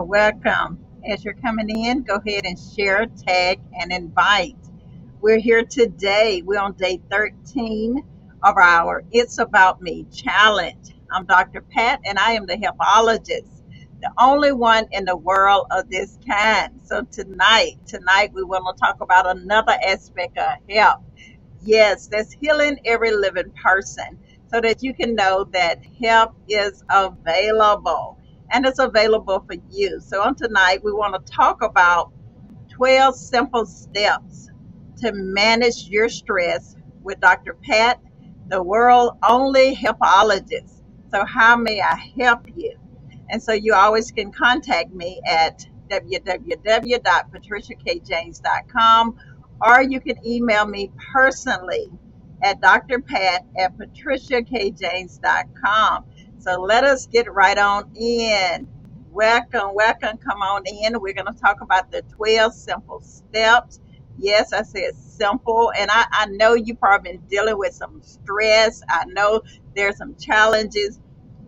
welcome. As you're coming in, go ahead and share, tag, and invite. We're here today. We're on day 13 of our It's About Me challenge. I'm Dr. Pat, and I am the Helpologist, the only one in the world of this kind. So tonight we want to talk about another aspect of help. Yes, that's healing every living person so that you can know that help is available and it's available for you. So, on tonight, we want to talk about 12 simple steps to manage your stress with Dr. Pat, the world only helpologist. So, how may I help you? And so, you always can contact me at www.patriciakjames.com, or you can email me personally at drpat at patriciakjames.com. So let us get right on in. Welcome. Come on in. We're going to talk about the 12 simple steps. Yes, I said simple. And I know you've probably been dealing with some stress. I know there's some challenges.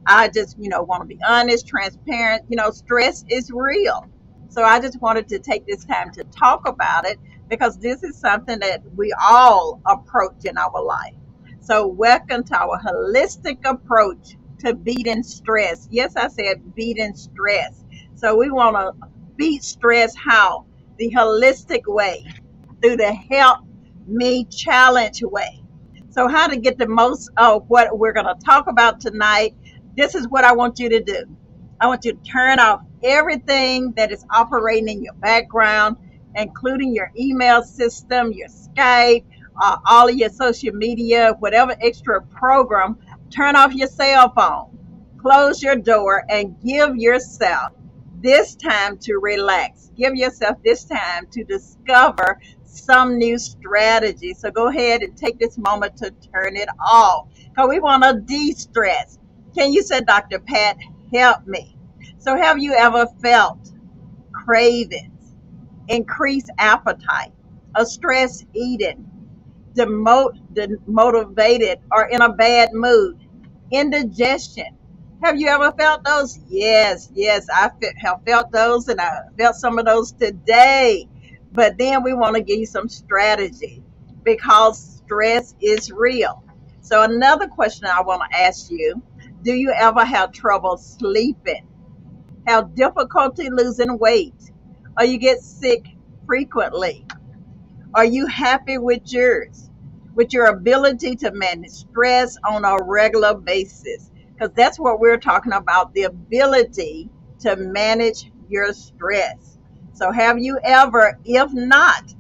I just, want to be honest, transparent. Stress is real. So I just wanted to take this time to talk about it because this is something that we all approach in our life. So welcome to our holistic approach to beating stress. Yes, I said beating stress. So we want to beat stress how? The holistic way, through the Help Me Challenge way. So how to get the most of what we're going to talk about tonight. This is what I want you to do. I want you to turn off everything that is operating in your background, including your email system, your Skype, all of your social media, whatever extra program. Turn off your cell phone, close your door, and give yourself this time to relax. Give yourself this time to discover some new strategy. So go ahead and take this moment to turn it off because we want to de-stress. Can you say, Dr. Pat, help me? So have you ever felt cravings, increased appetite, a stress eating, demotivated or in a bad mood, indigestion? Have you ever felt those? Yes, I have felt those, and I felt some of those today. But then we want to give you some strategy because stress is real. So another question I want to ask you, do you ever have trouble sleeping? Have difficulty losing weight? Or you get sick frequently? Are you happy with your ability to manage stress on a regular basis? Because that's what we're talking about, the ability to manage your stress. So have you ever, if not,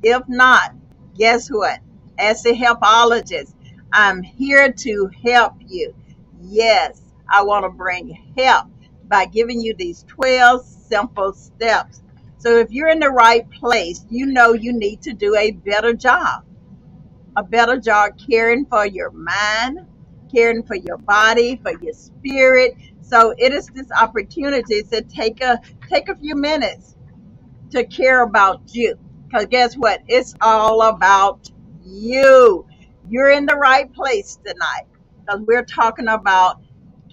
guess what? As a helpologist, I'm here to help you. Yes, I want to bring help by giving you these 12 simple steps. So if you're in the right place, you know you need to do a better job caring for your mind, caring for your body, for your spirit. So it is this opportunity to take a few minutes to care about you. Because guess what? It's all about you. You're in the right place tonight because we're talking about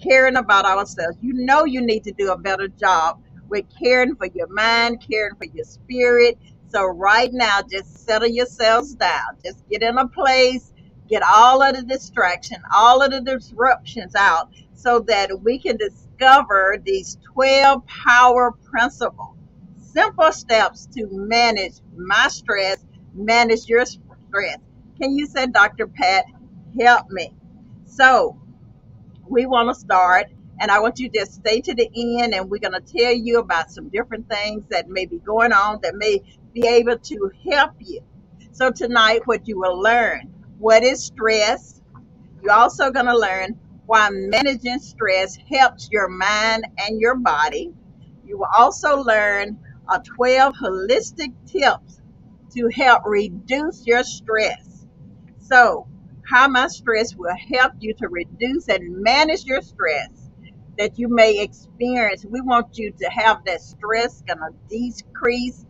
caring about ourselves. You know you need to do a better job with caring for your mind, caring for your spirit. So right now, just settle yourselves down. Just get in a place, get all of the distraction, all of the disruptions out so that we can discover these 12 power principles. Simple steps to manage my stress, manage your stress. Can you say, Dr. Pat, help me? So we want to start, and I want you to just stay to the end, and we're going to tell you about some different things that may be going on that may be able to help you. So tonight, what you will learn, what is stress? You're also going to learn why managing stress helps your mind and your body. You will also learn 12 holistic tips to help reduce your stress. So how my stress will help you to reduce and manage your stress that you may experience. We want you to have that stress gonna decrease.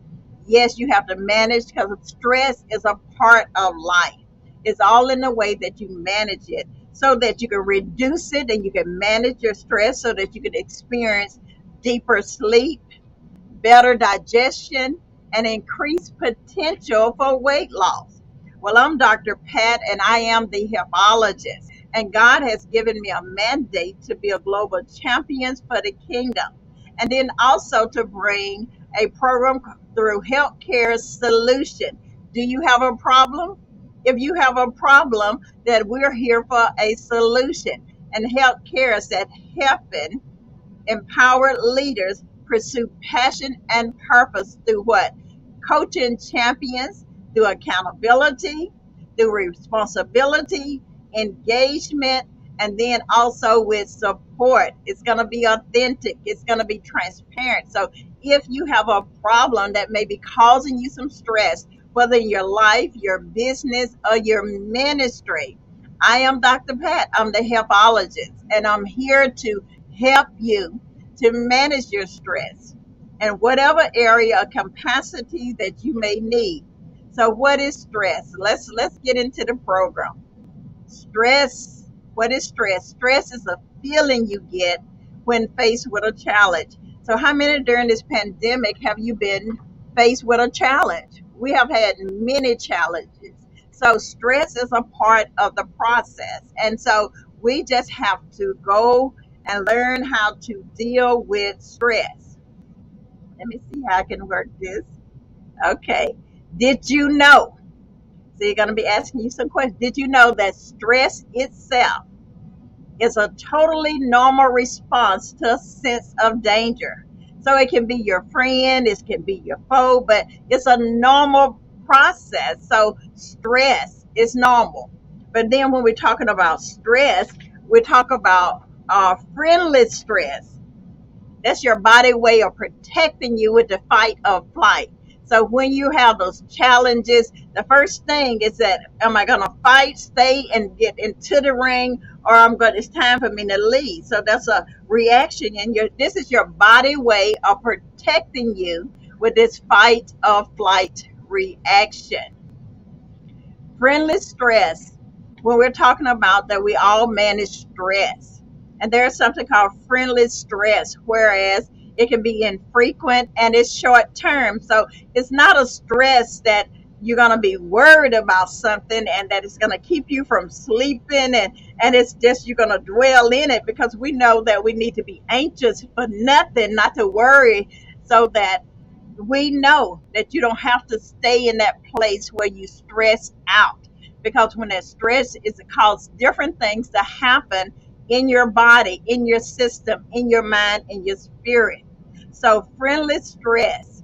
Yes, you have to manage because stress is a part of life. It's all in the way that you manage it so that you can reduce it and you can manage your stress so that you can experience deeper sleep, better digestion, and increased potential for weight loss. Well, I'm Dr. Pat, and I am the Helpologist. And God has given me a mandate to be a global champion for the kingdom. And then also to bring a program through HealthCare's solution. Do you have a problem? If you have a problem, that we're here for a solution. And HealthCare is that helping empowered leaders pursue passion and purpose through what? Coaching champions, through accountability, through responsibility, engagement, and then also with support. It's going to be authentic, it's going to be transparent. So if you have a problem that may be causing you some stress, whether in your life, your business, or your ministry, I am Dr. Pat. I'm the Helpologist, and I'm here to help you to manage your stress and whatever area of capacity that you may need. So what is stress? Let's get into the program. Stress. What is stress? Stress is a feeling you get when faced with a challenge. So how many during this pandemic have you been faced with a challenge? We have had many challenges. So stress is a part of the process. And so we just have to go and learn how to deal with stress. Let me see how I can work this. Okay. Did you know? So you're going to be asking you some questions. Did you know that stress itself is a totally normal response to a sense of danger? So it can be your friend, it can be your foe, but it's a normal process. So stress is normal. But then when we're talking about stress, we talk about friendly stress. That's your body way of protecting you with the fight or flight. So when you have those challenges, the first thing is that, am I going to fight, stay, and get into the ring, or it's time for me to leave? So that's a reaction, and this is your body way of protecting you with this fight or flight reaction. Friendly stress. When we're talking about that, we all manage stress, and there's something called friendly stress, whereas it can be infrequent and it's short term. So it's not a stress that you're going to be worried about something and that it's going to keep you from sleeping, and it's just you're going to dwell in it, because we know that we need to be anxious for nothing, not to worry, so that we know that you don't have to stay in that place where you stress out, because when that stress is, it causes different things to happen in your body, in your system, in your mind, in your spirit. So friendly stress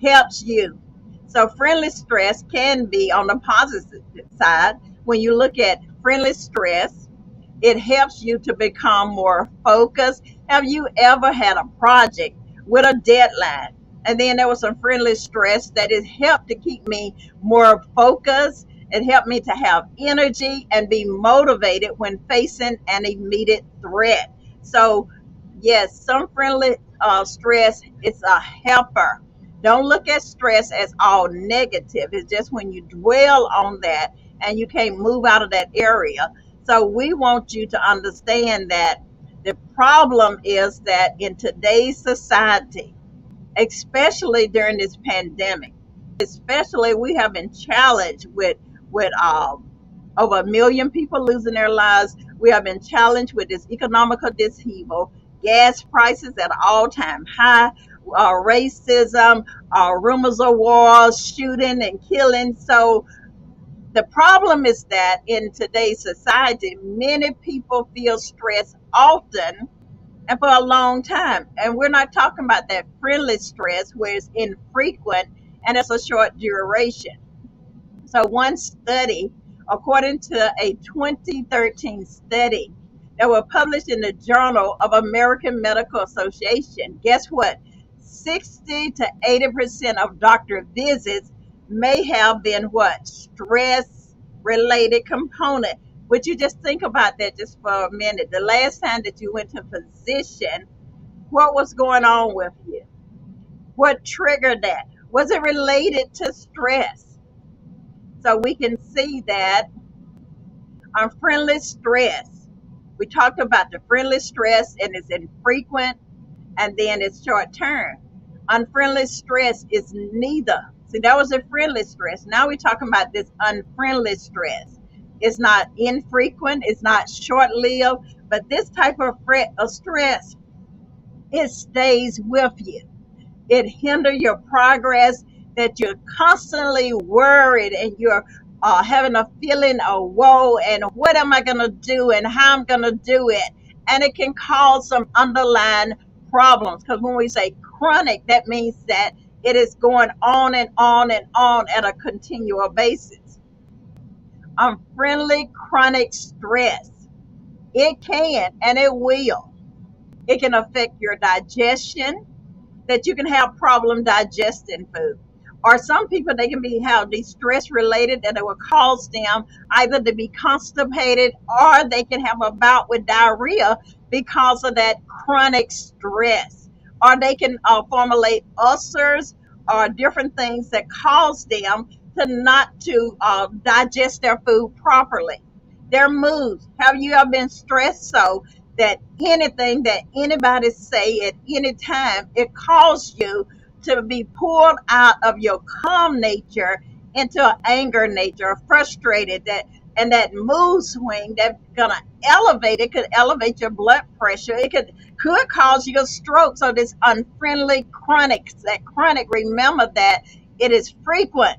helps you. So friendly stress can be on the positive side. When you look at friendly stress, it helps you to become more focused. Have you ever had a project with a deadline, and then there was some friendly stress that it helped to keep me more focused? It helped me to have energy and be motivated when facing an immediate threat. So yes, some friendly stress is a helper. Don't look at stress as all negative. It's just when you dwell on that and you can't move out of that area. So we want you to understand that the problem is that in today's society, especially during this pandemic, especially we have been challenged with over 1 million people losing their lives. We have been challenged with this economical upheaval, gas prices at an all-time high, racism, rumors of wars, shooting and killing. So the problem is that in today's society, many people feel stress often and for a long time. And we're not talking about that friendly stress where it's infrequent and it's a short duration. So one study, according to a 2013 study that was published in the Journal of American Medical Association, guess what? 60 to 80% of doctor visits may have been what? Stress related component. Would you just think about that just for a minute? The last time that you went to a physician, what was going on with you? What triggered that? Was it related to stress? So we can see that on friendly stress, we talked about the friendly stress, and it's infrequent and then it's short term. Unfriendly stress is neither. See, that was a friendly stress. Now we're talking about this unfriendly stress. It's not infrequent, it's not short lived, but this type of stress, it stays with you. It hinders your progress, that you're constantly worried and you're having a feeling of woe and what am I going to do and how I'm going to do it. And it can cause some underlying problems, because when we say chronic, that means that it is going on and on and on at a continual basis. Unfriendly chronic stress, it can and it will. It can affect your digestion, that you can have problem digesting food. Or some people, they can have these stress related that it will cause them either to be constipated or they can have a bout with diarrhea because of that chronic stress. Or they can formulate ulcers or different things that cause them to not to digest their food properly. Their moods. Have you ever been stressed so that anything that anybody say at any time, it caused you to be pulled out of your calm nature into an anger nature, frustrated, and that mood swing that's gonna elevate, it could elevate your blood pressure, it could cause you a stroke. So this unfriendly chronic, that chronic, remember that it is frequent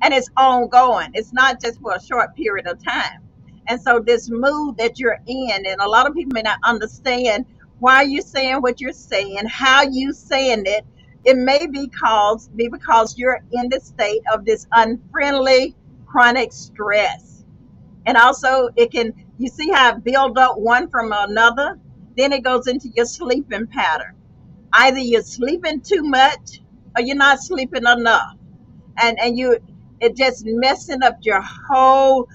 and it's ongoing. It's not just for a short period of time. And so this mood that you're in, and a lot of people may not understand why you're saying what you're saying, how you saying it. It may be because you're in the state of this unfriendly chronic stress. And also it can, you see how it builds up one from another? Then it goes into your sleeping pattern. Either you're sleeping too much or you're not sleeping enough. And it just messing up your whole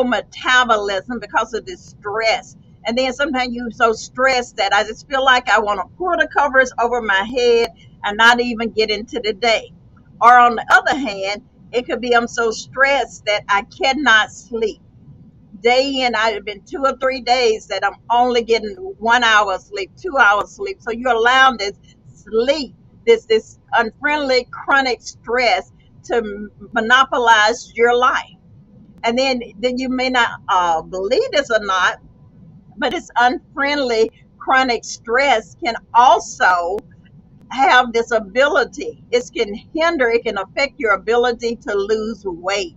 metabolism because of this stress. And then sometimes you're so stressed that I just feel like I want to pull the covers over my head and not even get into the day. Or on the other hand, it could be I'm so stressed that I cannot sleep. Day in, I've been 2 or 3 days that I'm only getting 1 hour sleep, 2 hours sleep. So you're allowing this sleep, this unfriendly chronic stress to monopolize your life. And then you may not believe this or not, but it's unfriendly chronic stress can also have this ability. It can affect your ability to lose weight.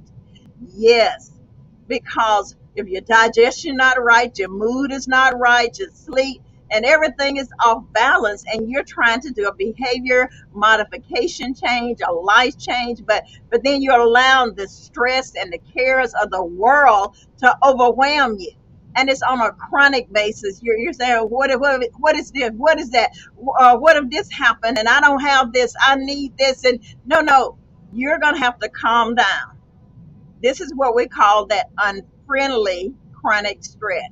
Yes, because if your digestion not right, your mood is not right, your sleep and everything is off balance, and you're trying to do a behavior modification change, a life change, but then you're allowing the stress and the cares of the world to overwhelm you. And it's on a chronic basis. You're saying, what is this? What is that? What if this happened and I don't have this? I need this. And no, you're going to have to calm down. This is what we call that unfriendly chronic stress.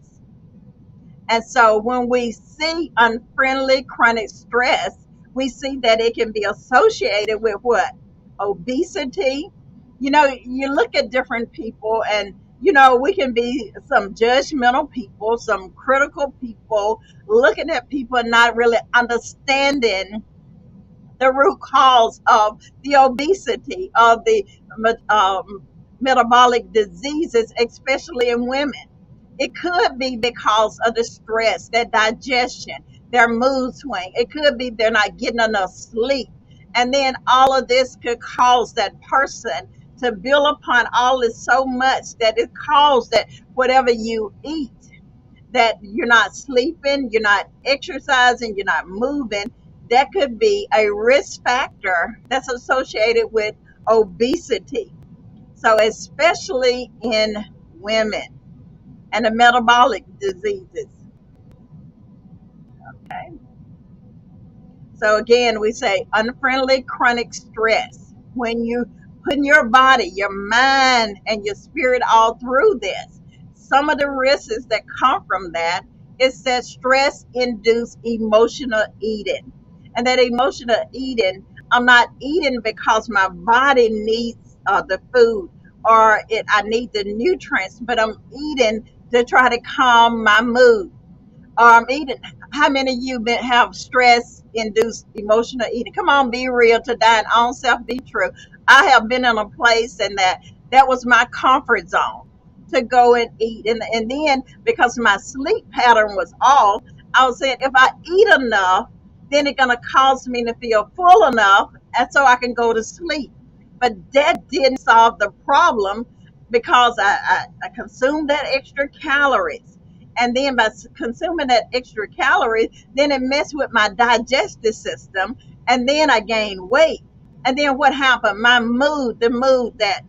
And so when we see unfriendly chronic stress, we see that it can be associated with what? Obesity. You look at different people and, we can be some judgmental people, some critical people, looking at people and not really understanding the root cause of the obesity, of the metabolic diseases, especially in women. It could be because of the stress, their digestion, their mood swing. It could be they're not getting enough sleep. And then all of this could cause that person to build upon all this so much that it causes that whatever you eat, that you're not sleeping, you're not exercising, you're not moving, that could be a risk factor that's associated with obesity. So especially in women and the metabolic diseases. Okay. So again, we say unfriendly chronic stress. When you put your body, your mind, and your spirit all through this, some of the risks that come from that is that stress-induced emotional eating. And that emotional eating, I'm not eating because my body needs the food or I need the nutrients, but I'm eating to try to calm my mood. Or I'm eating How many of you have stress induced emotional eating? Come on, be real to thine own self, be true. I have been in a place and that was my comfort zone to go and eat. And then because my sleep pattern was off, I was saying if I eat enough, then it's gonna cause me to feel full enough and so I can go to sleep. But that didn't solve the problem because I consumed that extra calories. And then by consuming that extra calories, then it messed with my digestive system, and then I gained weight. And then what happened? My mood, the mood that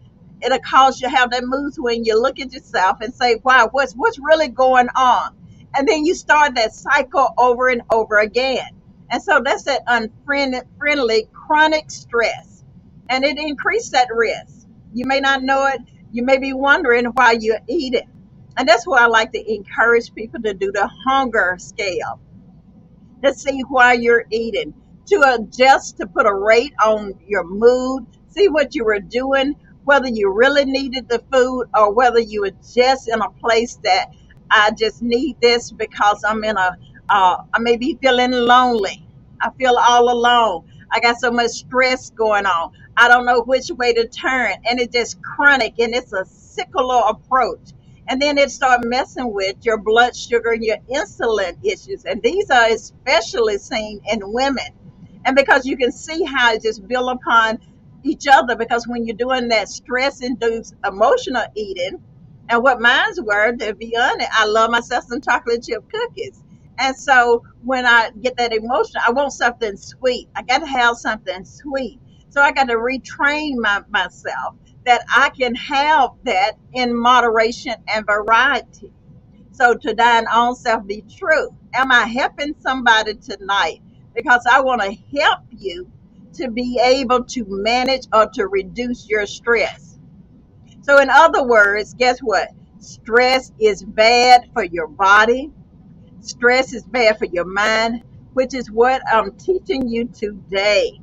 it'll cause you to have that mood when you look at yourself and say, "Wow, what's really going on?" And then you start that cycle over and over again. And so that's that unfriendly chronic stress, and it increased that risk. You may not know it. You may be wondering why you're eating. And that's why I like to encourage people to do the hunger scale to see why you're eating, to adjust, to put a rate on your mood, see what you were doing, whether you really needed the food or whether you were just in a place that I just need this because I may be feeling lonely. I feel all alone. I got so much stress going on. I don't know which way to turn. And it's just chronic and it's a secular approach. And then it start messing with your blood sugar and your insulin issues. And these are especially seen in women. And because you can see how it just build upon each other, because when you're doing that stress-induced emotional eating, and what mine's were, to be honest, I love myself some chocolate chip cookies. And so when I get that emotion, I want something sweet. I got to have something sweet. So I got to retrain myself that I can have that in moderation and variety. So to thine own self be true. Am I helping somebody tonight? Because I want to help you to be able to manage or to reduce your stress. So in other words, guess what? Stress is bad for your body. Stress is bad for your mind, which is what I'm teaching you today.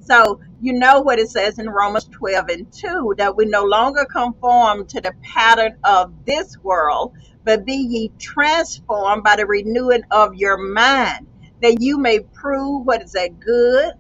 So you know what it says in Romans 12:2, that we no longer conform to the pattern of this world, but be ye transformed by the renewing of your mind, that you may prove what is that good,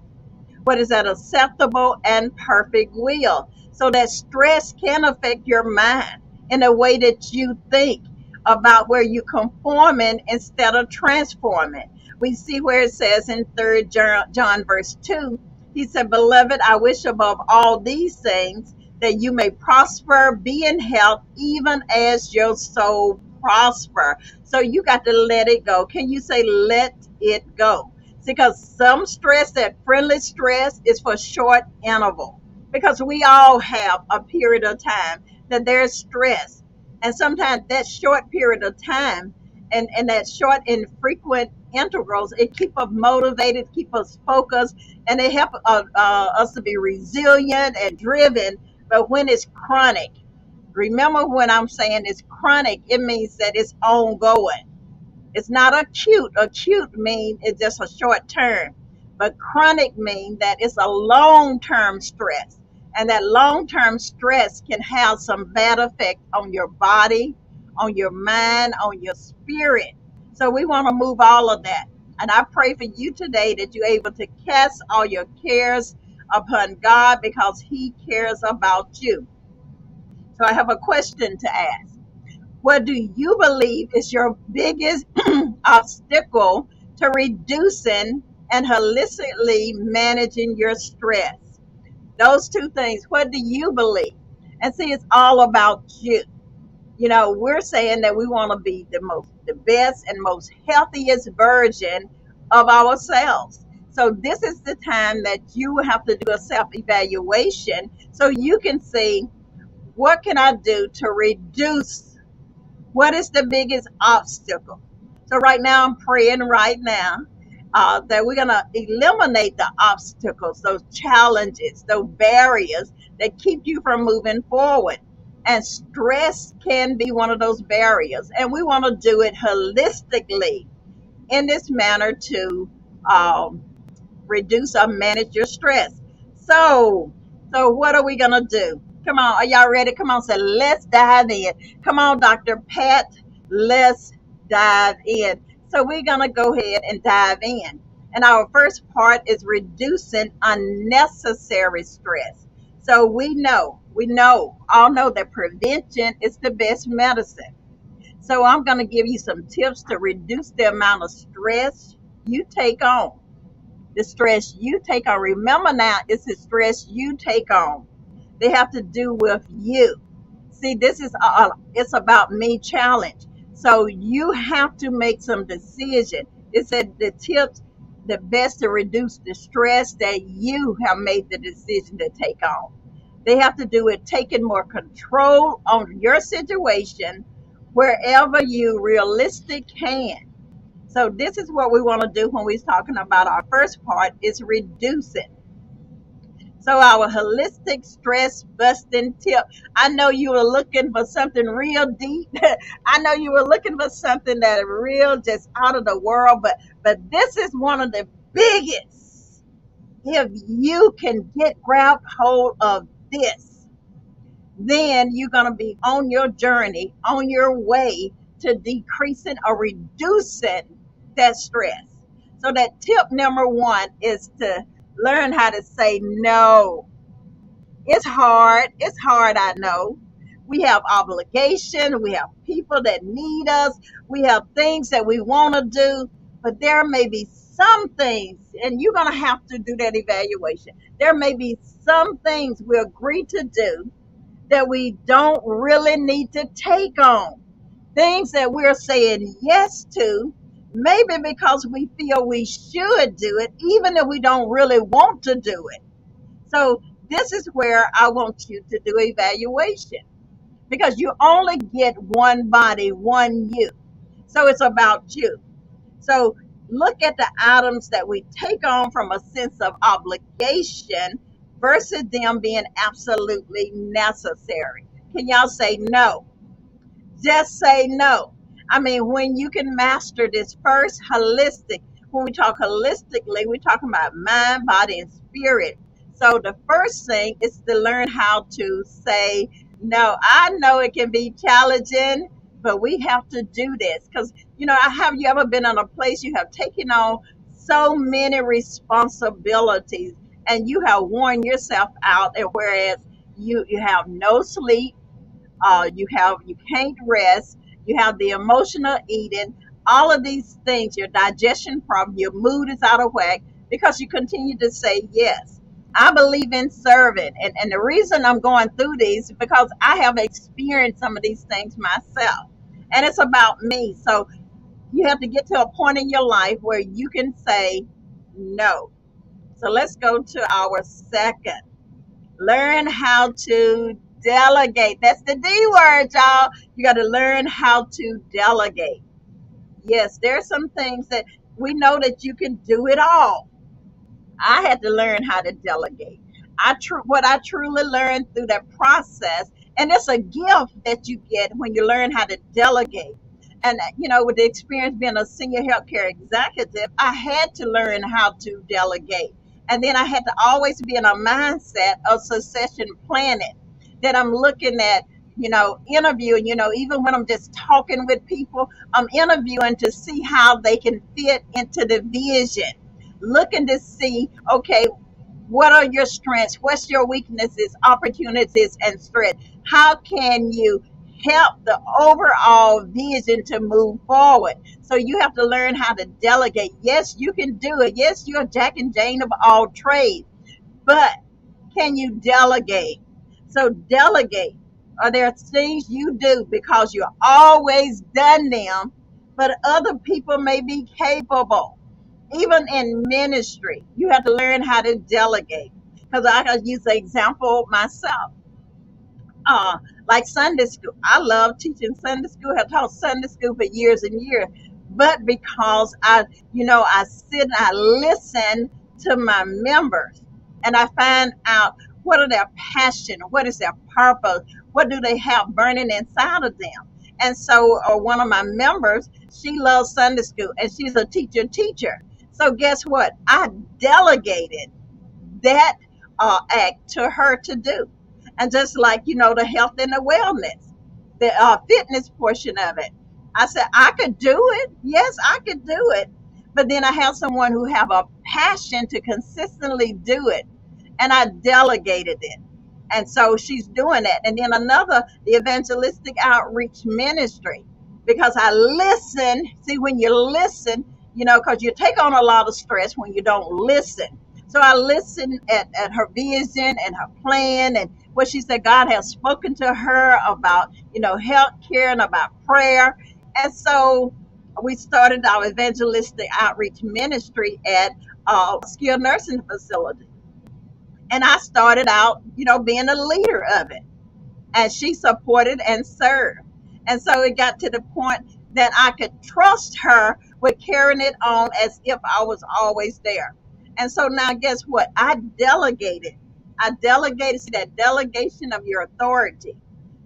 what is that acceptable and perfect will. So that stress can affect your mind in a way that you think about where you conforming instead of transforming. We see where it says in 3 John verse 2, he said, "Beloved, I wish above all these things that you may prosper, be in health, even as your soul prosper." So you got to let it go. Can you say, let it go? Because some stress, that friendly stress, is for short interval. Because we all have a period of time that there's stress. And sometimes that short period of time and that short and frequent intervals, it keep us motivated, keep us focused, and it help us to be resilient and driven. But when it's chronic, remember when I'm saying it's chronic, it means that it's ongoing. It's not acute. Acute means it's just a short term. But chronic means that it's a long-term stress. And that long-term stress can have some bad effect on your body, on your mind, on your spirit. So we want to move all of that. And I pray for you today that you're able to cast all your cares upon God because He cares about you. So I have a question to ask. What do you believe is your biggest obstacle to reducing and holistically managing your stress? Those two things. What do you believe? And see, it's all about you. You know, we're saying that we want to be the best and most healthiest version of ourselves. So this is the time that you have to do a self-evaluation so you can see, what can I do to reduce? What is the biggest obstacle? So right now, I'm praying right now that we're going to eliminate the obstacles, those challenges, those barriers that keep you from moving forward. And stress can be one of those barriers. And we want to do it holistically in this manner to reduce or manage your stress. So what are we going to do? Come on, are y'all ready? Come on, say, let's dive in. Come on, Dr. Pat, let's dive in. So we're going to go ahead and dive in. And our first part is reducing unnecessary stress. So all know that prevention is the best medicine. So I'm going to give you some tips to reduce the amount of stress you take on. The stress you take on. Remember now, it's the stress you take on. They have to do with you. See, this is it's about me challenge. So you have to make some decision. It said the tips, the best to reduce the stress that you have made the decision to take on. They have to do with taking more control on your situation wherever you realistic can. So this is what we want to do when we're talking about our first part is reducing. So our holistic stress busting tip. I know you were looking for something real deep. I know you were looking for something that is real, just out of the world. But this is one of the biggest. If you can grab hold of this, then you're going to be on your journey, on your way to decreasing or reducing that stress. So that tip number one is to learn how to say no. It's hard. It's hard, I know. We have obligation. We have people that need us. We have things that we want to do, but there may be some things, and you're going to have to do that evaluation. There may be some things we agree to do that we don't really need to take on. Things that we're saying yes to, maybe because we feel we should do it, even if we don't really want to do it. So this is where I want you to do evaluation, because you only get one body, one you. So it's about you. So look at the items that we take on from a sense of obligation versus them being absolutely necessary. Can y'all say no? Just say no. I mean, when you can master this first holistic, when we talk holistically, we're talking about mind, body, and spirit. So the first thing is to learn how to say no. I know it can be challenging, but we have to do this because, have you ever been in a place you have taken on so many responsibilities and you have worn yourself out, and whereas you have no sleep, you can't rest, you have the emotional eating, all of these things, your digestion problem, your mood is out of whack because you continue to say yes. I believe in serving, and the reason I'm going through these is because I have experienced some of these things myself, and it's about me. So you have to get to a point in your life where you can say no. So let's go to our second. Learn how to delegate. That's the D word, y'all. You got to learn how to delegate. Yes, there are some things that we know that you can do it all. I had to learn how to delegate. What I truly learned through that process, and it's a gift that you get when you learn how to delegate. And with the experience being a senior healthcare executive, I had to learn how to delegate. And then I had to always be in a mindset of succession planning, that I'm looking at, interviewing, even when I'm just talking with people, I'm interviewing to see how they can fit into the vision, looking to see, okay, what are your strengths? What's your weaknesses, opportunities, and strengths? How can you help the overall vision to move forward? So you have to learn how to delegate. Yes, you can do it. Yes, you're Jack and Jane of all trades, but can you delegate? So delegate. Are there things you do because you've always done them, but other people may be capable? Even in ministry, you have to learn how to delegate. Because I can use the example myself. Like Sunday school. I love teaching Sunday school. I've taught Sunday school for years and years. But because I sit and I listen to my members and I find out what are their passion, what is their purpose, what do they have burning inside of them. And so one of my members, she loves Sunday school and she's a teacher. So guess what? I delegated that act to her to do. And just like, the health and the wellness, the fitness portion of it, I said, I could do it. Yes, I could do it. But then I have someone who have a passion to consistently do it. And I delegated it. And so she's doing that. And then another, the evangelistic outreach ministry, because I listen. See, when you listen, because you take on a lot of stress when you don't listen. So I listened at her vision and her plan and what she said God has spoken to her about, health care and about prayer. And so we started our evangelistic outreach ministry at a skilled nursing facility. And I started out, being a leader of it. And she supported and served. And so it got to the point that I could trust her with carrying it on as if I was always there. And so now, guess what? I delegated. See that delegation of your authority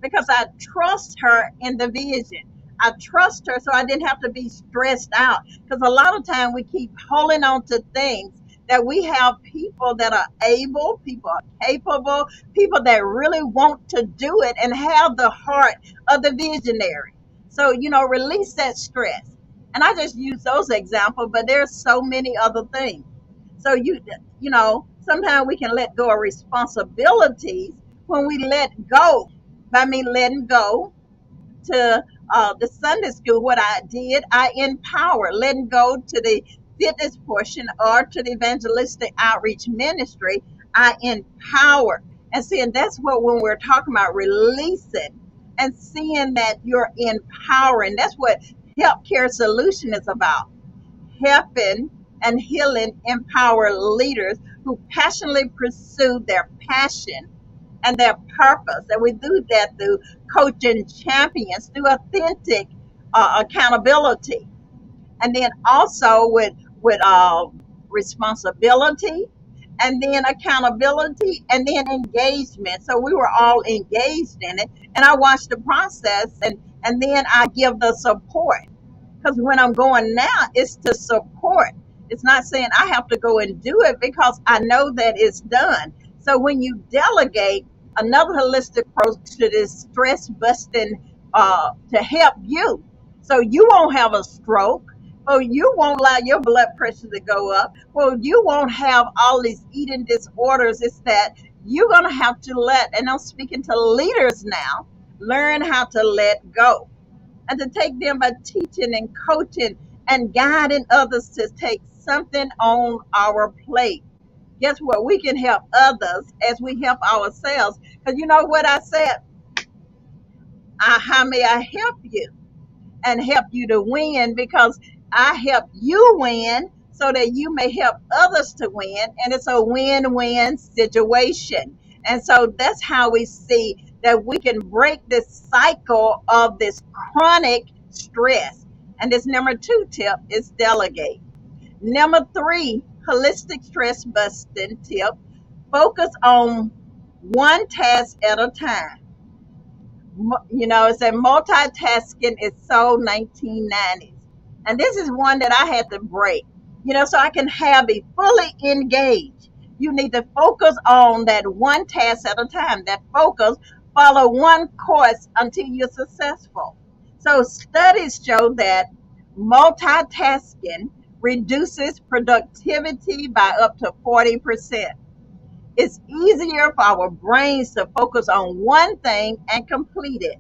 because I trust her in the vision. I trust her so I didn't have to be stressed out because a lot of time we keep holding on to things that we have people that are able, people are capable, people that really want to do it and have the heart of the visionary. So, release that stress. And I just use those examples, but there's so many other things. So sometimes we can let go of responsibilities when we let go. By me letting go to the Sunday school, what I did, I empower, letting go to the fitness portion or to the evangelistic outreach ministry, I empower. And seeing that's what when we're talking about releasing and seeing that you're empowering, that's what Healthcare Solution is about. Helping and healing empower leaders who passionately pursue their passion and their purpose. And we do that through coaching champions, through authentic accountability. And then also with responsibility, and then accountability, and then engagement. So we were all engaged in it, and I watched the process, and then I give the support. Because when I'm going now, it's to support. It's not saying I have to go and do it because I know that it's done. So when you delegate, another holistic approach to this stress busting to help you, so you won't have a stroke. Well, you won't allow your blood pressure to go up. Well, you won't have all these eating disorders. It's that you're going to have to and I'm speaking to leaders now, learn how to let go. And to take them by teaching and coaching and guiding others to take something on our plate. Guess what? We can help others as we help ourselves. Because you know what I said? How may I help you? And help you to win, because I help you win so that you may help others to win. And it's a win-win situation. And so that's how we see that we can break this cycle of this chronic stress. And this number 2 tip is delegate. Number 3, holistic stress busting tip, focus on one task at a time. It's a multitasking is so 1990s. And this is one that I had to break, so I can be fully engaged. You need to focus on that one task at a time. That focus, follow one course until you're successful. So studies show that multitasking reduces productivity by up to 40%. It's easier for our brains to focus on one thing and complete it.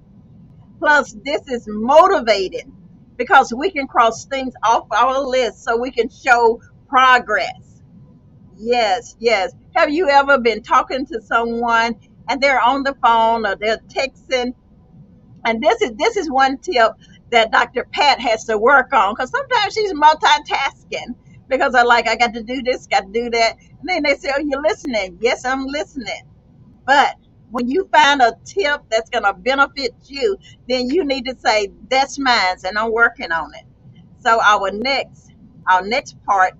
Plus, this is motivating because we can cross things off our list so we can show progress. Yes. Have you ever been talking to someone and they're on the phone or they're texting? And this is one tip that DrPat has to work on, because sometimes she's multitasking because I got to do this, got to do that. And then they say, "Oh, you're listening." Yes, I'm listening. But when you find a tip that's going to benefit you, then you need to say, "That's mine, and I'm working on it." So our next part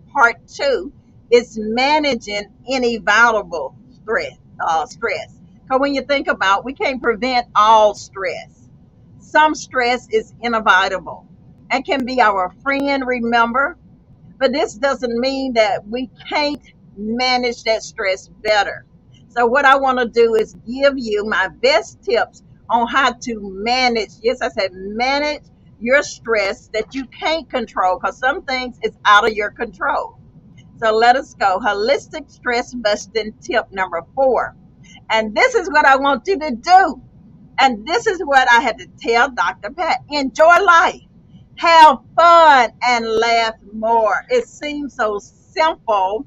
2, is managing inevitable stress. Because when you think about, we can't prevent all stress. Some stress is inevitable and can be our friend, remember? But this doesn't mean that we can't manage that stress better. So what I want to do is give you my best tips on how to manage. Yes, I said manage your stress that you can't control, because some things is out of your control. So let us go. Holistic stress busting tip number 4. And this is what I want you to do. And this is what I had to tell Dr. Pat. Enjoy life. Have fun and laugh more. It seems so simple,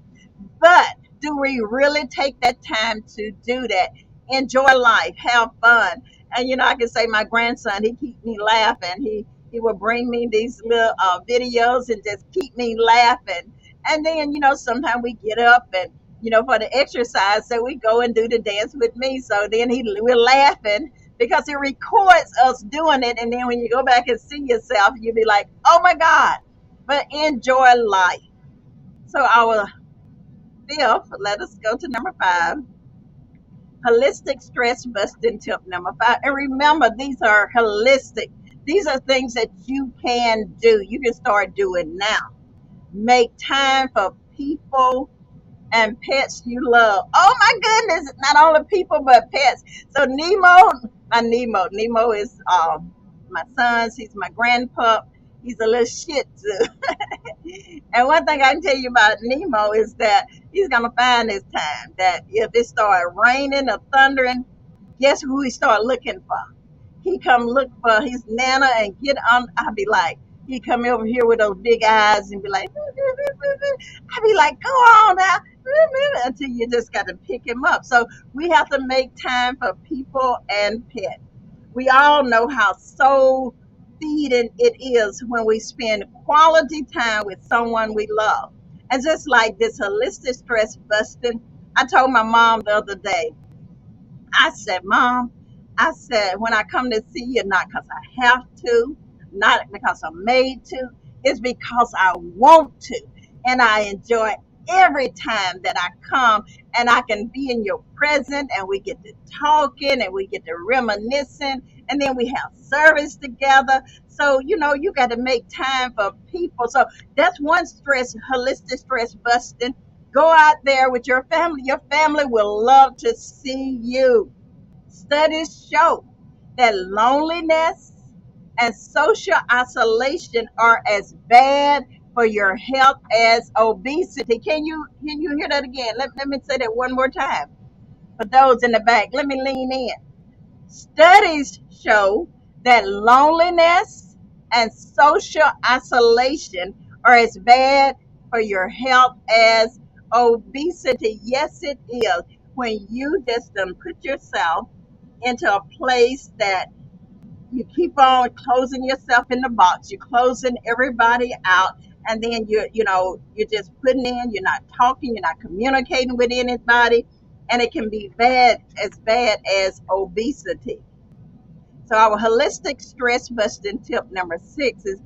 but do we really take that time to do that? Enjoy life, have fun. And I can say my grandson, he keep me laughing. He will bring me these little videos and just keep me laughing. And then sometimes we get up and for the exercise, so we go and do the dance with me. So then we're laughing because it records us doing it. And then when you go back and see yourself, you'll be like, oh my God. But enjoy life. So our fifth, let us go to number 5. Holistic stress busting tip number 5. And remember, these are holistic. These are things that you can do. You can start doing now. Make time for people and pets you love. Oh my goodness, not only people but pets. So Nemo is my son's, he's my grandpup. He's a little shih tzu. And one thing I can tell you about Nemo is that he's gonna find his time. That if it started raining or thundering, guess who he start looking for? He come look for his nana and get on. I'll be like, he come over here with those big eyes and be like, I'll be like, go on now, until you just got to pick him up. So we have to make time for people and pets. We all know how soul feeding it is when we spend quality time with someone we love. And just like this holistic stress busting, I told my mom the other day, I said, Mom, I said, when I come to see you, not because I have to, not because I'm made to, it's because I want to. And I enjoy every time that I come and I can be in your presence and we get to talking and we get to reminiscing and then we have service together. So, you got to make time for people. So that's one holistic stress busting. Go out there with your family. Your family will love to see you. Studies show that loneliness and social isolation are as bad for your health as obesity. Can you hear that again? Let me say that one more time. For those in the back, let me lean in. Studies show that loneliness and social isolation are as bad for your health as obesity. Yes, it is. When you just put yourself into a place that you keep on closing yourself in the box, you're closing everybody out, and then you're just putting in, you're not talking, you're not communicating with anybody, and it can be bad as obesity. So our holistic stress busting tip number 6 is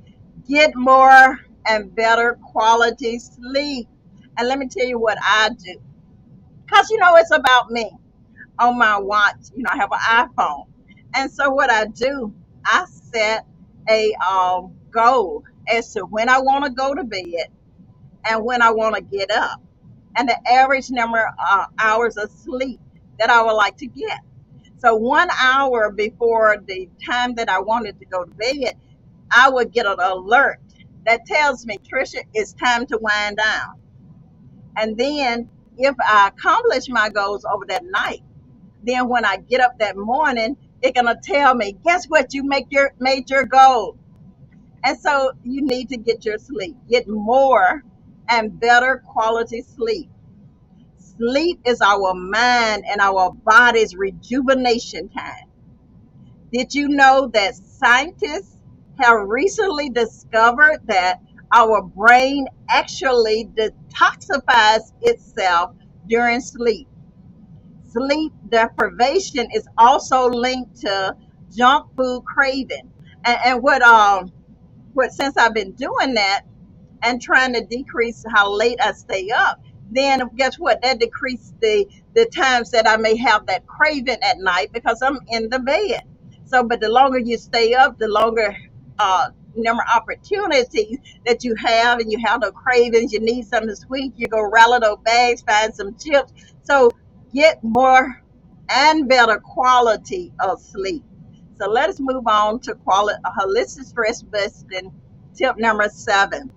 get more and better quality sleep. And let me tell you what I do, because it's about me. On my watch, I have an iPhone, and so what I do, I set a goal as to when I want to go to bed and when I want to get up, and the average number of hours of sleep that I would like to get. So 1 hour before the time that I wanted to go to bed, I would get an alert that tells me, Trisha, it's time to wind down. And then if I accomplish my goals over that night, then when I get up that morning, it's gonna tell me, guess what? You made your goal. And so you need to get your sleep. Get more and better quality sleep. Sleep is our mind and our body's rejuvenation time. Did you know that scientists have recently discovered that our brain actually detoxifies itself during sleep? Sleep deprivation is also linked to junk food craving. And what since I've been doing that and trying to decrease how late I stay up, then guess what? That decreased the times that I may have that craving at night because I'm in the bed. So, but the longer you stay up, the longer number of opportunities that you have, and you have no cravings. You need something sweet, you go rattle those bags, find some chips. So get more and better quality of sleep. So let us move on to holistic stress busting tip number 7.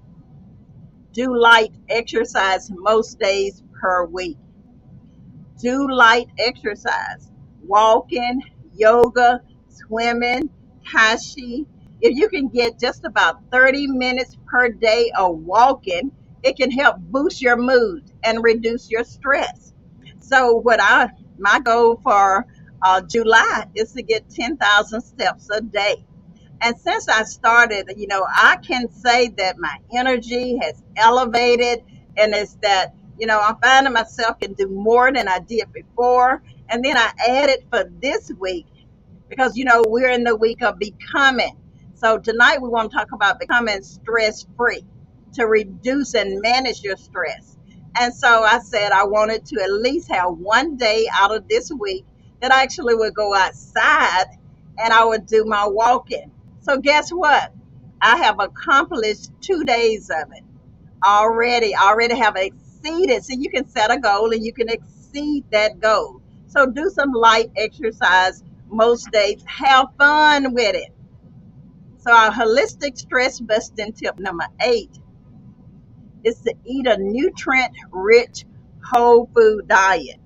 Do light exercise most days per week. Do light exercise, walking, yoga, swimming, tashi. If you can get just about 30 minutes per day of walking, it can help boost your mood and reduce your stress. So my goal for July is to get 10,000 steps a day. And since I started, I can say that my energy has elevated, and it's that, I'm finding myself can do more than I did before. And then I added for this week because, we're in the week of becoming. So tonight we want to talk about becoming stress free to reduce and manage your stress. And so I said I wanted to at least have one day out of this week that I actually would go outside and I would do my walking. So guess what? I have accomplished 2 days of it already. I already have exceeded. So you can set a goal and you can exceed that goal. So do some light exercise most days. Have fun with it. So our holistic stress busting tip number 8 is to eat a nutrient rich whole food diet.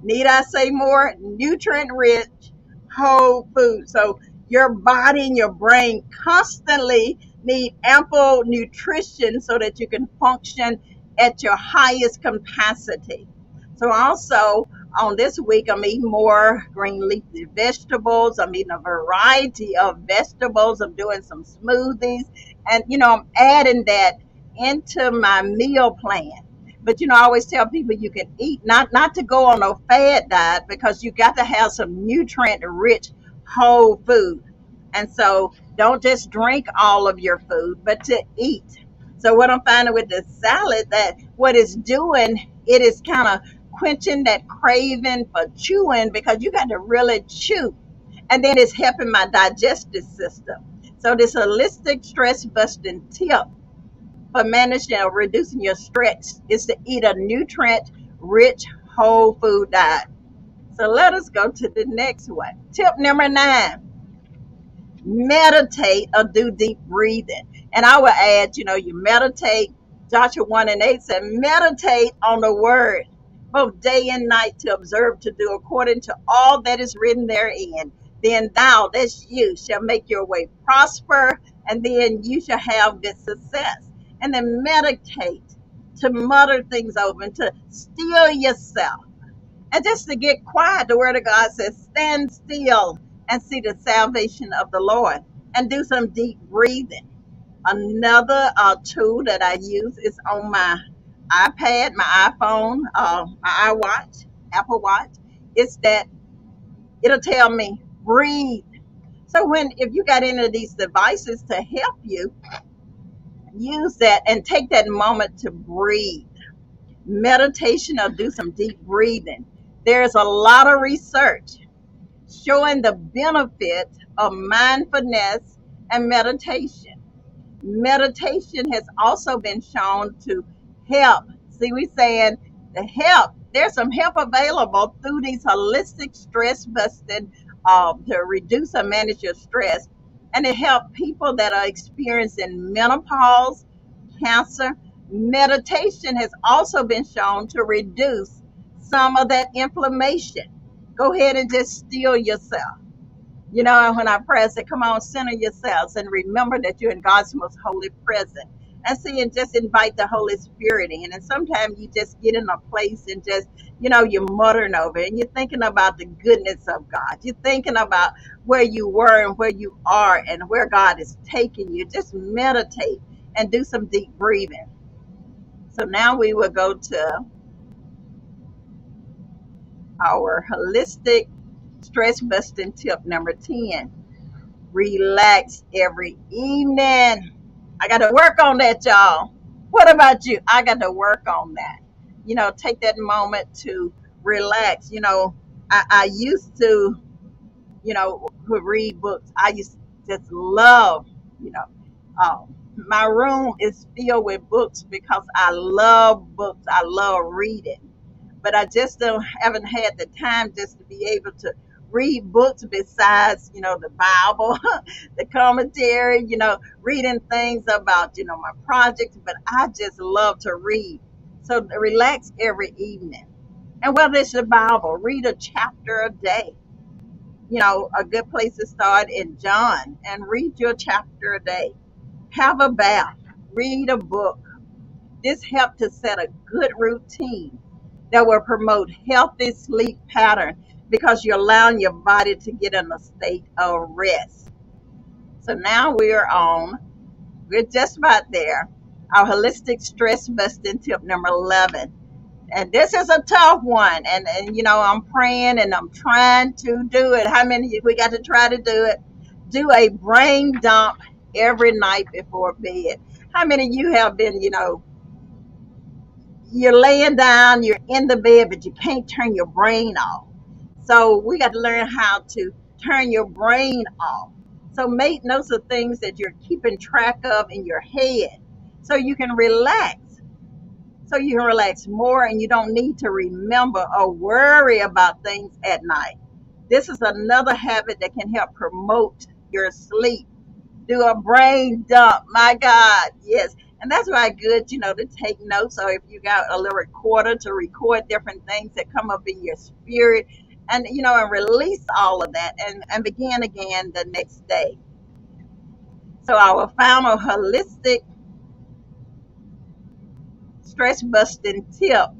Need I say more? Nutrient rich whole food. So your body and your brain constantly need ample nutrition so that you can function at your highest capacity. So also on this week, I'm eating more green leafy vegetables. I'm eating a variety of vegetables. I'm doing some smoothies. And, I'm adding that into my meal plan. But I always tell people you can eat, not to go on a fad diet, because you got to have some nutrient rich whole food. And so don't just drink all of your food, but to eat. So what I'm finding with the salad, that what it's doing, it is kind of quenching that craving for chewing, because you got to really chew. And then it's helping my digestive system. So this holistic stress busting tip for managing or reducing your stress is to eat a nutrient rich whole food diet. So let us go to the next one. Tip number 9, meditate or do deep breathing. And I will add, you meditate. Joshua 1:8 said, meditate on the word both day and night to observe to do according to all that is written therein. Then thou, that's you, shall make your way prosper, and then you shall have good success. And then meditate, to mutter things over and to still yourself. And just to get quiet, the word of God says, stand still and see the salvation of the Lord, and do some deep breathing. Another tool that I use is on my iPad, my iPhone, my iWatch, Apple Watch. It's that it'll tell me, breathe. So if you got any of these devices to help you, use that and take that moment to breathe. Meditation or do some deep breathing. There's a lot of research showing the benefit of mindfulness and meditation. Meditation has also been shown to help. See, we're saying the help. There's some help available through these holistic stress busting to reduce or manage your stress, and to help people that are experiencing menopause, cancer. Meditation has also been shown to reduce some of that inflammation. Go ahead and just still yourself. When I pray, I say, come on, center yourselves and remember that you're in God's most holy presence. And see, and just invite the Holy Spirit in. And sometimes you just get in a place and just, you're muttering over it, and you're thinking about the goodness of God. You're thinking about where you were and where you are and where God is taking you. Just meditate and do some deep breathing. So now we will go to our holistic stress busting tip number 10. Relax every evening. I got to work on that, y'all. What about you? I got to work on that. Take that moment to relax. I used to, read books. I used to just love, my room is filled with books because I love books. I love reading. But I just haven't had the time just to be able to read books besides, the Bible, the commentary, reading things about, my projects, but I just love to read. So relax every evening. And whether it's the Bible, read a chapter a day. A good place to start in John and read your chapter a day. Have a bath, read a book. This helps to set a good routine that will promote healthy sleep pattern because you're allowing your body to get in a state of rest. So now we're just about there. Our holistic stress busting tip number 11. And this is a tough one. And I'm praying and I'm trying to do it. How many we got to try to do it? Do a brain dump every night before bed. How many of you have been, you're laying down, you're in the bed, but you can't turn your brain off. So we got to learn how to turn your brain off. So make notes of things that you're keeping track of in your head so you can relax. So you can relax more and you don't need to remember or worry about things at night. This is another habit that can help promote your sleep. Do a brain dump. My God, yes. And that's why it's good, to take notes. So if you got a little recorder to record different things that come up in your spirit and, and release all of that and begin again the next day. So our final holistic stress busting tip.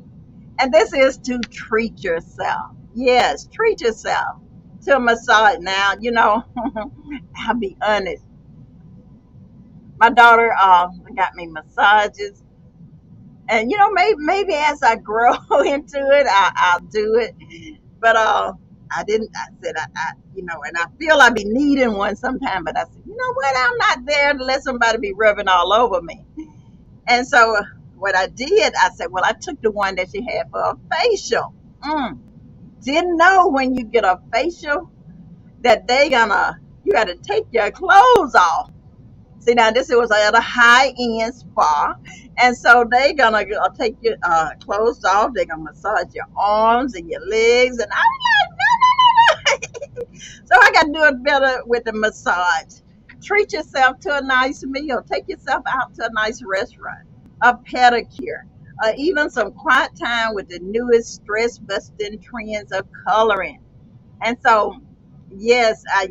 And this is to treat yourself. Yes, treat yourself to a massage. Now, I'll be honest. My daughter got me massages. And, maybe as I grow into it, I'll do it. But I didn't. I said, and I feel I be needing one sometime. But I said, you know what? I'm not there to let somebody be rubbing all over me. And so what I did, I said, well, I took the one that she had for a facial. Didn't know when you get a facial that you got to take your clothes off. See, now this was at a high-end spa, and so they gonna take your clothes off. They're gonna massage your arms and your legs, and I'm like, no. So I got to do it better with the massage. Treat yourself to a nice meal. Take yourself out to a nice restaurant, a pedicure, even some quiet time with the newest stress-busting trends of coloring. And so, yes, I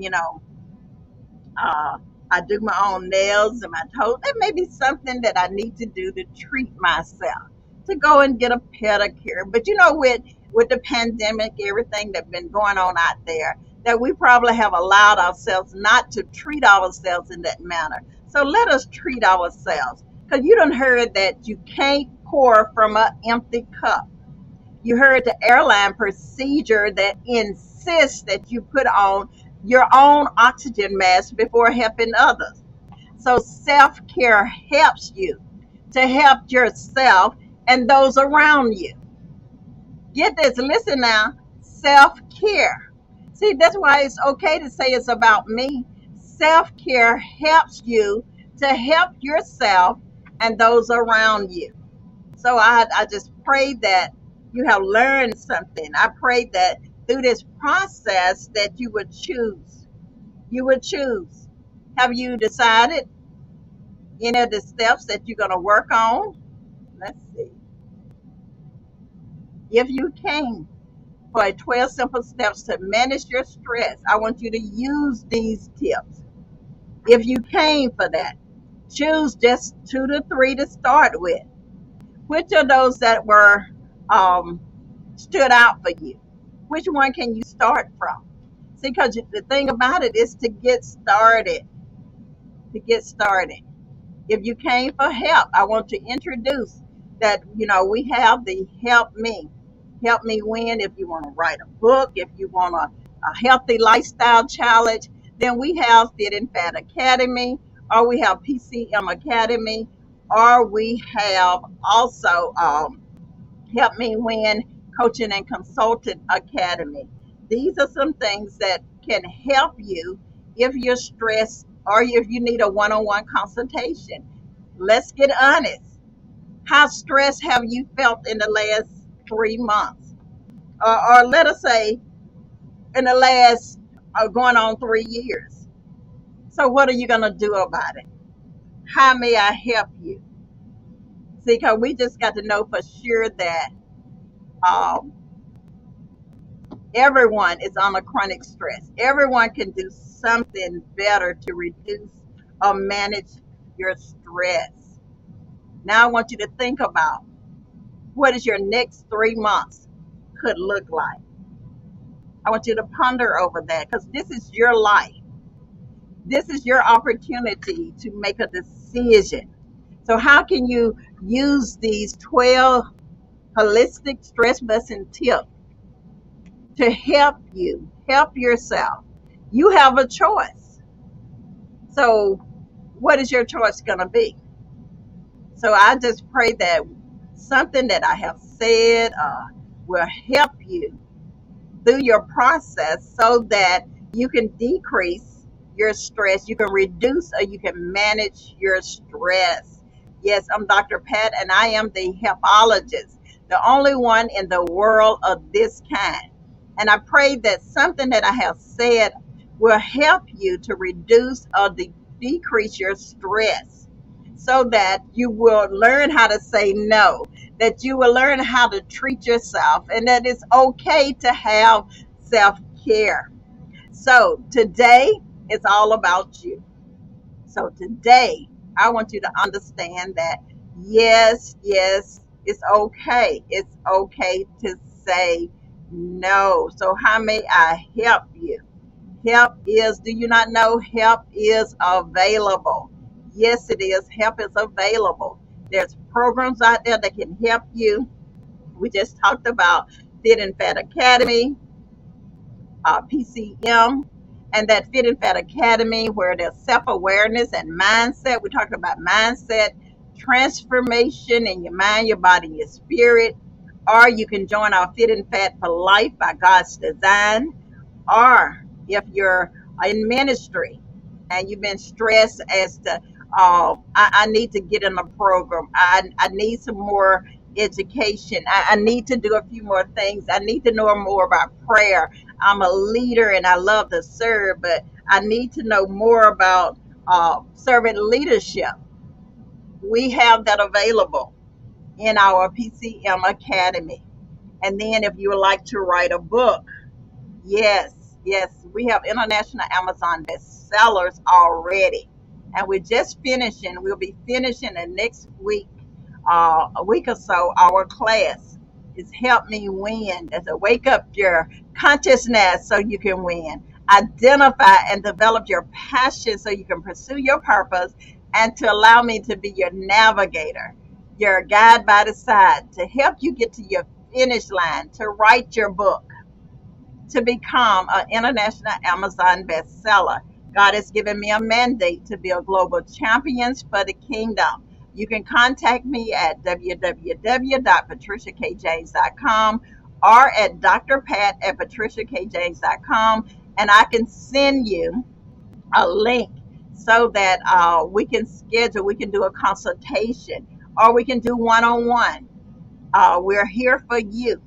do my own nails and my toes. That may be something that I need to do to treat myself, to go and get a pedicure. But with the pandemic, everything that's been going on out there, that we probably have allowed ourselves not to treat ourselves in that manner. So let us treat ourselves. Because you done heard that you can't pour from an empty cup. You heard the airline procedure that insists that you put on your own oxygen mask before helping others. So self-care helps you to help yourself and those around you. Get this, listen now, self-care. See, that's why it's okay to say it's about me. Self-care helps you to help yourself and those around you. So I just pray that you have learned something. I pray that through this process that you would choose. You would choose. Have you decided any of the steps that you're going to work on? Let's see. If you came for 12 simple steps to manage your stress, I want you to use these tips. If you came for that, choose just 2 to 3 to start with. Which of those that were stood out for you? Which one can you start from? See, because the thing about it is to get started. To get started. If you came for help, I want to introduce that, we have the Help Me. Help Me Win. If you want to write a book, if you want a healthy lifestyle challenge, then we have Fit and Fat Academy, or we have PCM Academy, or we have also Help Me Win Coaching and Consultant Academy. These are some things that can help you if you're stressed or if you need a one-on-one consultation. Let's get honest. How stressed have you felt in the last 3 months? Or let us say in the last going on 3 years. So what are you going to do about it? How may I help you? See, because we just got to know for sure that um, everyone is on a chronic stress. Everyone can do something better to reduce or manage your stress. Now I want you to think about what is your next 3 months could look like. I want you to ponder over that because this is your life. This is your opportunity to make a decision. So how can you use these 12 holistic stress busting tips to help you, help yourself? You have a choice. So what is your choice going to be? So I just pray that something that I have said will help you through your process so that you can decrease your stress, you can reduce or you can manage your stress. Yes, I'm Dr. Pat and I am the Helpologist, the only one in the world of this kind. And I pray that something that I have said will help you to reduce or decrease your stress so that you will learn how to say no, that you will learn how to treat yourself, and that it's okay to have self-care. So today it's all about you. So today I want you to understand that yes, it's okay. It's okay to say no. So how may I help you? Help is, do you not know help is available? Yes, it is. Help is available. There's programs out there that can help you. We just talked about Fit and Fat Academy, PCM, and that Fit and Fat Academy where there's self-awareness and mindset. We're talking about mindset transformation in your mind, your body, and your spirit. Or you can join our Fit and Fat for Life by God's Design. Or if you're in ministry and you've been stressed as to, I need to get in a program, I need some more education, I need to do a few more things, I need to know more about prayer. I'm a leader and I love to serve, but I need to know more about servant leadership. We have that available in our PCM Academy. And then if you would like to write a book, yes, we have international Amazon bestsellers already. And we're just finishing, we'll be finishing the next week, a week or so, our class is Help Me Win. That's a wake up your consciousness so you can win. Identify and develop your passion so you can pursue your purpose, and to allow me to be your navigator, your guide by the side, to help you get to your finish line, to write your book, to become an international Amazon bestseller. God has given me a mandate to build global champions for the kingdom. You can contact me at www.patriciakjames.com or at drpat@patriciakjames.com, and I can send you a link so that we can schedule, we can do a consultation, or we can do one-on-one. We're here for you.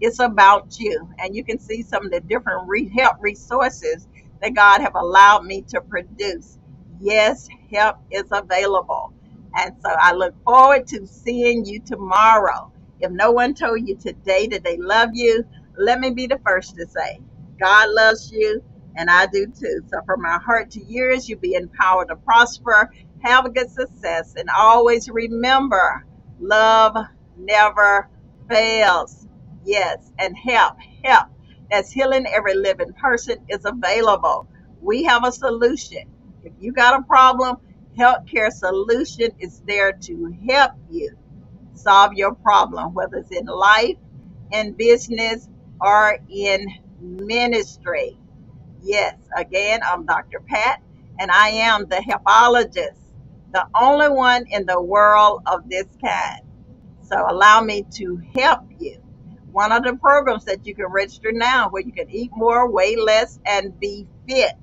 It's about you, and you can see some of the different help resources that God have allowed me to produce. Yes, help is available, and so I look forward to seeing you tomorrow. If no one told you today that they love you, let me be the first to say God loves you, and I do too. So from my heart to yours, you be empowered to prosper, have a good success, and always remember, love never fails. Yes, and help that's healing every living person is available. We have a solution. If you got a problem, Healthcare Solution is there to help you solve your problem, whether it's in life, in business, or in ministry. Yes, again, I'm Dr. Pat, and I am the Helpologist, the only one in the world of this kind. So allow me to help you. One of the programs that you can register now where you can eat more, weigh less, and be fit.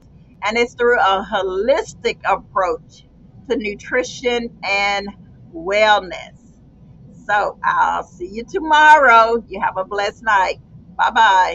And it's through a holistic approach to nutrition and wellness. So I'll see you tomorrow. You have a blessed night. Bye-bye.